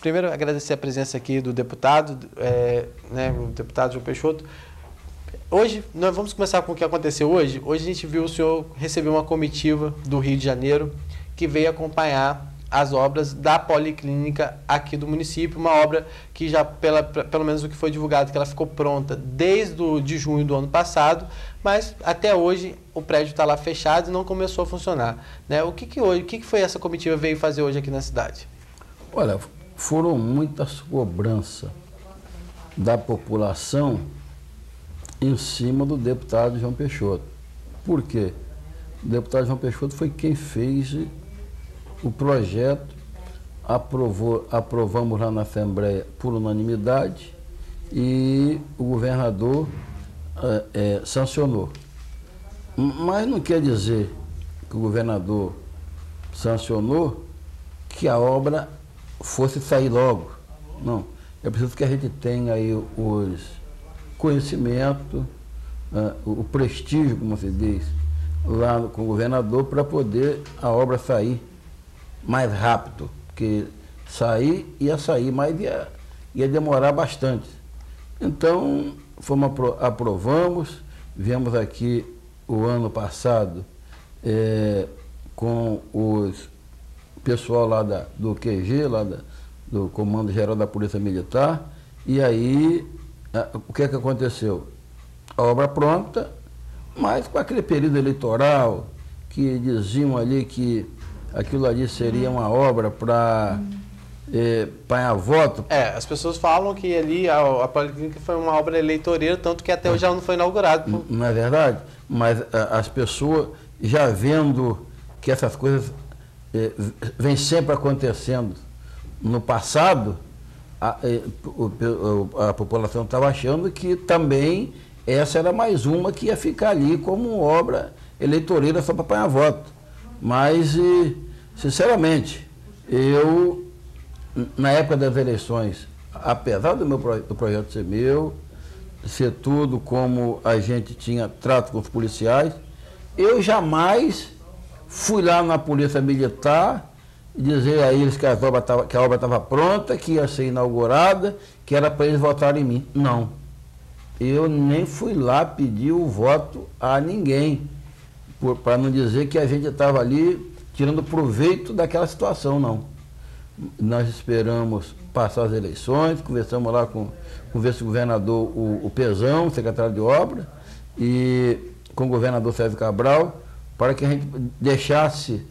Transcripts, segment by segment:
primeiro agradecer a presença aqui do deputado, o deputado João Peixoto. Hoje, nós vamos começar com o que aconteceu hoje. Hoje a gente viu o senhor receber uma comitiva do Rio de Janeiro que veio acompanhar as obras da policlínica aqui do município, uma obra que já, pelo menos o que foi divulgado, que ela ficou pronta desde de junho do ano passado, mas até hoje o prédio está lá fechado e não começou a funcionar. Né? O que foi essa comitiva veio fazer hoje aqui na cidade? Olha, foram muitas cobranças da população em cima do deputado João Peixoto. Por quê? O deputado João Peixoto foi quem fez o projeto, aprovamos lá na Assembleia por unanimidade e o governador sancionou. Mas não quer dizer que o governador sancionou que a obra fosse sair logo. Não. É preciso que a gente tenha aí os conhecimentos, o prestígio, como se diz, lá com o governador para poder a obra sair mais rápido, porque ia sair, mas ia demorar bastante. Então, aprovamos, viemos aqui o ano passado com o pessoal lá do QG, do Comando Geral da Polícia Militar, e aí o que aconteceu? A obra pronta, mas com aquele período eleitoral que diziam ali que aquilo ali seria uma obra para ganhar voto. As pessoas falam que ali a policlínica foi uma obra eleitoreira, tanto que até hoje ela não foi inaugurada. Não é verdade? Mas as pessoas já vendo que essas coisas vêm sempre acontecendo no passado, a população estava achando que também essa era mais uma que ia ficar ali como obra eleitoreira só para ganhar voto. Mas, sinceramente, eu, na época das eleições, apesar do projeto ser meu, ser tudo como a gente tinha trato com os policiais, eu jamais fui lá na Polícia Militar dizer a eles que a obra estava pronta, que ia ser inaugurada, que era para eles votarem em mim. Não. Eu nem fui lá pedir o voto a ninguém, para não dizer que a gente estava ali tirando proveito daquela situação, não. Nós esperamos passar as eleições, conversamos lá com o vice-governador, o Pezão, secretário de obra, e com o governador Sérgio Cabral, para que a gente deixasse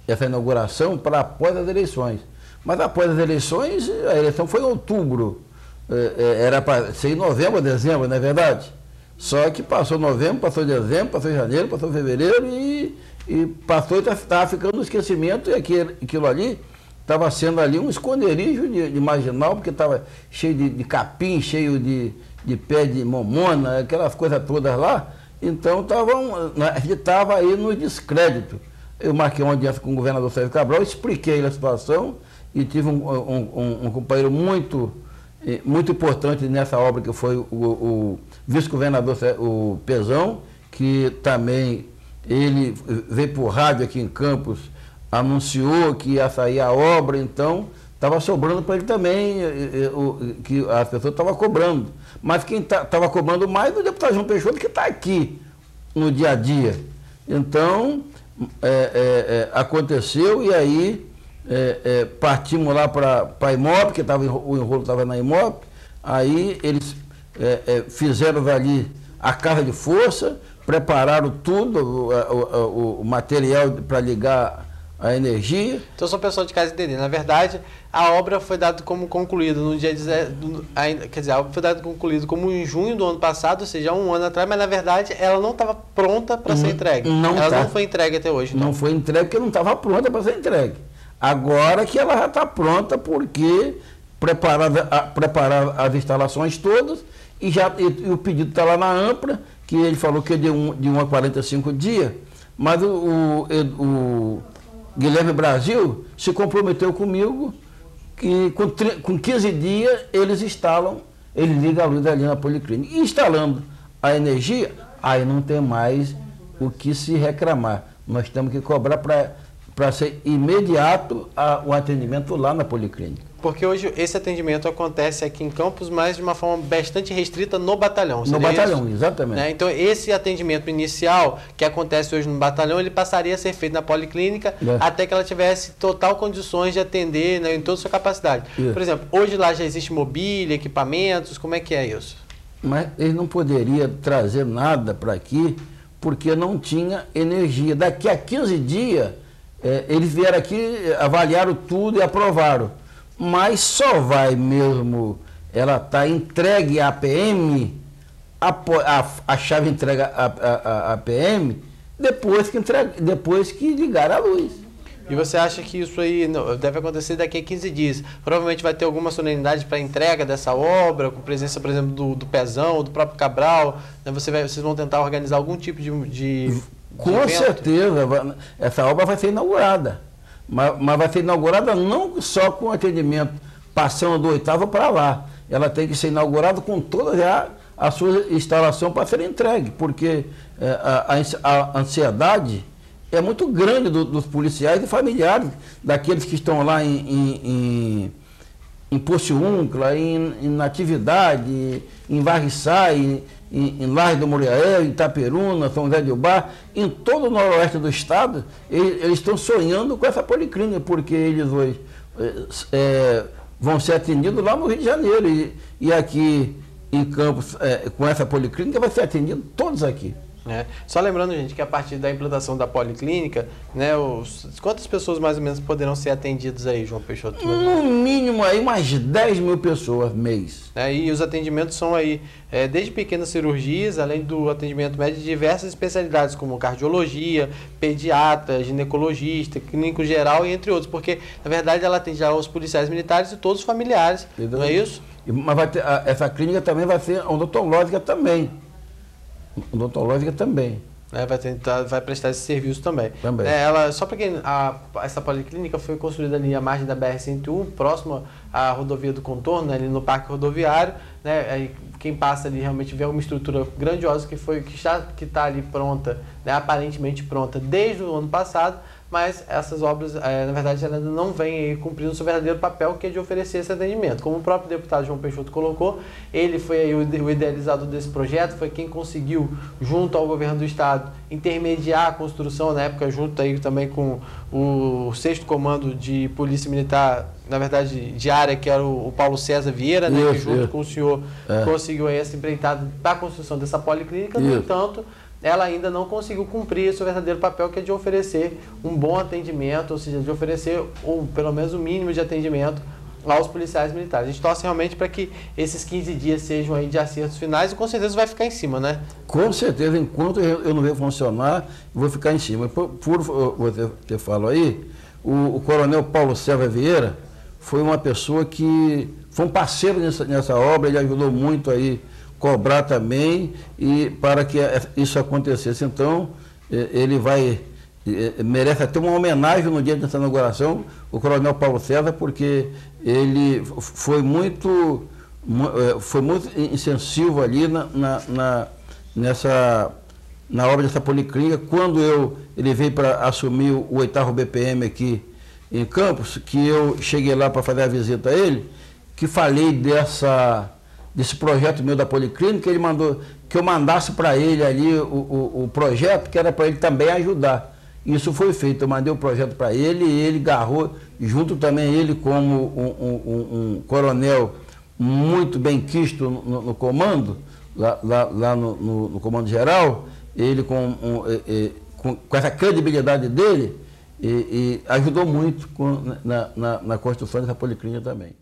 essa inauguração para após as eleições. Mas após as eleições, a eleição foi em outubro, era para ser em novembro, dezembro, não é verdade? Só que passou novembro, passou dezembro, passou janeiro, passou fevereiro e passou e estava ficando no esquecimento, e aquilo ali estava sendo ali um esconderijo de marginal, porque estava cheio de capim, cheio de pé de momona, aquelas coisas todas lá. Então a gente estava aí no descrédito. Eu marquei uma audiência com o governador Sérgio Cabral, expliquei a situação e tive um companheiro muito importante nessa obra, que foi o vice-governador, o Pezão, que também ele veio por rádio aqui em Campos, anunciou que ia sair a obra, então estava sobrando para ele também, que as pessoas estavam cobrando. Mas quem estava cobrando mais é o deputado João Peixoto, que está aqui no dia a dia. Então, aconteceu, e aí partimos lá para a IMOP, que o enrolo estava na IMOP, aí eles fizeram ali a casa de força, prepararam tudo, o material para ligar a energia. Então, só o pessoal de casa entender. Na verdade, a obra foi dada como concluída no dia quer dizer, a obra foi dada concluída como em junho do ano passado, ou seja, um ano atrás, mas na verdade ela não estava pronta para ser entregue. Ela não foi entregue até hoje. Não foi entregue porque não estava pronta para ser entregue. Agora que ela já está pronta, porque prepararam as instalações todas e o pedido está lá na ANPRA, que ele falou que é de 1 a 45 dias, mas o Guilherme Brasil se comprometeu comigo que com 15 dias eles ligam a luz ali na policlínica. E instalando a energia, aí não tem mais o que se reclamar. Nós temos que cobrar para ser imediato o atendimento lá na policlínica. Porque hoje esse atendimento acontece aqui em Campos, mas de uma forma bastante restrita no batalhão. No batalhão, isso? exatamente. Né? Então, esse atendimento inicial que acontece hoje no batalhão, ele passaria a ser feito na policlínica até que ela tivesse total condições de atender, né, em toda a sua capacidade. Por exemplo, hoje lá já existe mobília, equipamentos, como é que é isso? Mas ele não poderia trazer nada para aqui porque não tinha energia. Daqui a 15 dias, eles vieram aqui, avaliaram tudo e aprovaram. Mas só vai mesmo, ela está entregue à PM, a chave entrega à PM, depois que ligar a luz. E você acha que isso aí deve acontecer daqui a 15 dias? Provavelmente vai ter alguma solenidade para entrega dessa obra, com presença, por exemplo, do Pezão, do próprio Cabral, né? Vocês vão tentar organizar algum tipo de Com certeza, essa obra vai ser inaugurada. Mas vai ser inaugurada não só com atendimento passando do 8º para lá. Ela tem que ser inaugurada com toda já a sua instalação para ser entregue, porque a ansiedade é muito grande dos policiais e familiares, daqueles que estão lá em Pociúncula, em Natividade, em Varriçai, em Laje do Muriaé, em Itaperuna, São José de Ubá, em todo o noroeste do estado, eles estão sonhando com essa policlínica, porque eles hoje vão ser atendidos lá no Rio de Janeiro, e aqui em Campos, com essa policlínica, vai ser atendido todos aqui. Só lembrando, gente, que a partir da implantação da policlínica, né, quantas pessoas mais ou menos poderão ser atendidas aí, João Peixoto? No mínimo aí umas 10 mil pessoas mês. E os atendimentos são aí desde pequenas cirurgias, além do atendimento médico de diversas especialidades, como cardiologia, pediatra, ginecologista, clínico geral e entre outros, porque na verdade ela atende aos policiais militares e todos os familiares, não é isso? Mas essa clínica também vai ser odontológica também. Odontológica também. Vai prestar esse serviço também. Só para quem essa policlínica foi construída ali à margem da BR-101, próximo à rodovia do contorno, ali no Parque Rodoviário, né? Aí, quem passa ali realmente vê uma estrutura grandiosa que está ali pronta, né? Aparentemente pronta desde o ano passado, mas essas obras, na verdade, elas ainda não vêm cumprindo o seu verdadeiro papel, que é de oferecer esse atendimento. Como o próprio deputado João Peixoto colocou, ele foi aí o idealizador desse projeto, foi quem conseguiu, junto ao governo do estado, intermediar a construção, na época, junto aí também com o 6º Comando de Polícia Militar, na verdade, de área, que era o Paulo César Vieira, né, que junto com o senhor conseguiu aí essa empreitada para a construção dessa policlínica. No entanto, ela ainda não conseguiu cumprir seu verdadeiro papel, que é de oferecer um bom atendimento, ou seja, de oferecer pelo menos o mínimo de atendimento aos policiais militares. A gente torce realmente para que esses 15 dias sejam aí de acertos finais e com certeza vai ficar em cima, né? Com certeza, enquanto eu não ver funcionar, eu vou ficar em cima. Por você falou aí, o coronel Paulo César Vieira foi uma pessoa que foi um parceiro nessa obra, ele ajudou muito aí cobrar também e para que isso acontecesse. Então, ele merece até uma homenagem no dia dessa inauguração, o coronel Paulo César, porque ele foi muito incisivo ali na obra dessa policlínica. Quando ele veio para assumir o 8º BPM aqui em Campos, que eu cheguei lá para fazer a visita a ele, que falei desse projeto meu da policlínica, ele mandou que eu mandasse para ele ali o projeto, que era para ele também ajudar. Isso foi feito, eu mandei o projeto para ele e ele agarrou, junto também ele como um coronel muito bem quisto no comando, lá no comando geral, ele com essa credibilidade dele, e ajudou muito na construção dessa policlínica também.